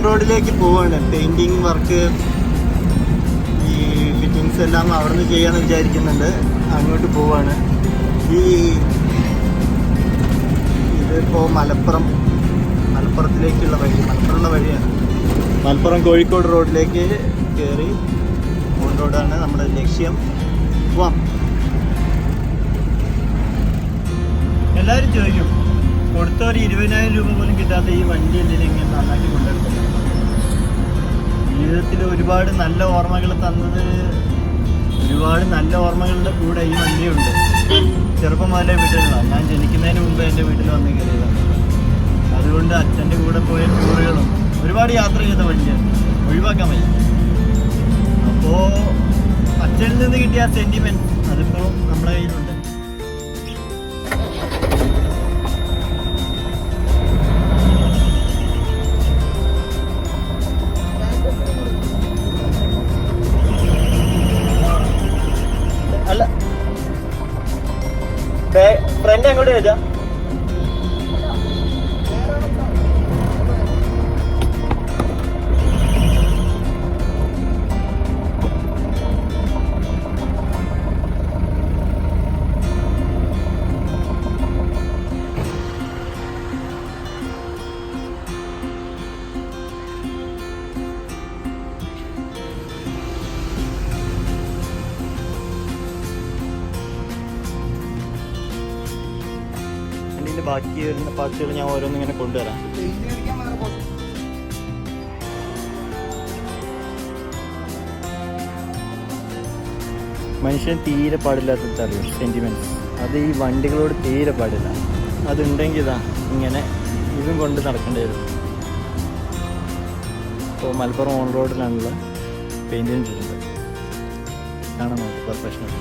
റോഡിലേക്ക് പോവാണ്. Painting work, ഈ ഫിറ്റിങ്സ് എല്ലാം അവിടെ നിന്ന് ചെയ്യാന്ന് വിചാരിക്കുന്നുണ്ട്. അങ്ങോട്ട് പോവാണ്. ഇതിപ്പോൾ മലപ്പുറത്തിലേക്കുള്ള മലപ്പുറമുള്ള വഴിയാണ്. മലപ്പുറം കോഴിക്കോട് റോഡിലേക്ക് കയറി ഓൺ റോഡാണ് നമ്മുടെ ലക്ഷ്യം. പോവാം. എല്ലാവരും ചോദിക്കും, കൊടുത്ത ഒരു 20,000 രൂപ പോലും കിട്ടാത്ത ഈ വണ്ടി എന്തിനും ഇങ്ങനെ നന്നാക്കി കൊണ്ടെടുക്കുന്നത്. ജീവിതത്തിൽ ഒരുപാട് നല്ല ഓർമ്മകൾ തന്നത്, ഒരുപാട് നല്ല ഓർമ്മകളുടെ കൂടെ ഈ വണ്ടിയുണ്ട്. ചെറുപ്പം മുതലേ വീട്ടിലാണ്. ഞാൻ ജനിക്കുന്നതിന് മുമ്പ് എൻ്റെ വീട്ടിൽ വന്ന് കയറിയതാണ്. അതുകൊണ്ട് അച്ഛൻ്റെ കൂടെ പോയ ടൂറുകളും ഒരുപാട് യാത്ര ചെയ്ത വണ്ടിയാണ്, ഒഴിവാക്കാൻ വയ്യ. അപ്പോൾ അച്ഛനിൽ നിന്ന് കിട്ടിയ സെൻറ്റിമെൻറ്റ് അതിപ്പോൾ നമ്മുടെ കയ്യിലുണ്ട്. അല്ല, ഫ്രണ്ട് അങ്ങോട്ട് വരാം. ബാക്കി വരുന്ന പാർട്സുകൾ ഞാൻ ഓരോന്നിങ്ങനെ കൊണ്ടുവരാം. മനുഷ്യൻ തീരെ പാടില്ലാത്തറിയും സെൻറ്റിമെൻറ്റ്സ്. അത് ഈ വണ്ടികളോട് തീരെ പാടില്ല. അതുണ്ടെങ്കിൽ ഇതാ ഇങ്ങനെ ഇതും കൊണ്ട് നടക്കേണ്ടി വരും. ഇപ്പോൾ മലപ്പുറം ഓൺ റോഡിലാണുള്ള പെയിൻറ്റിങ് ചെയ്തിട്ടുണ്ട്. കാണാൻ നോക്കി പെർഫെക്ഷൻ.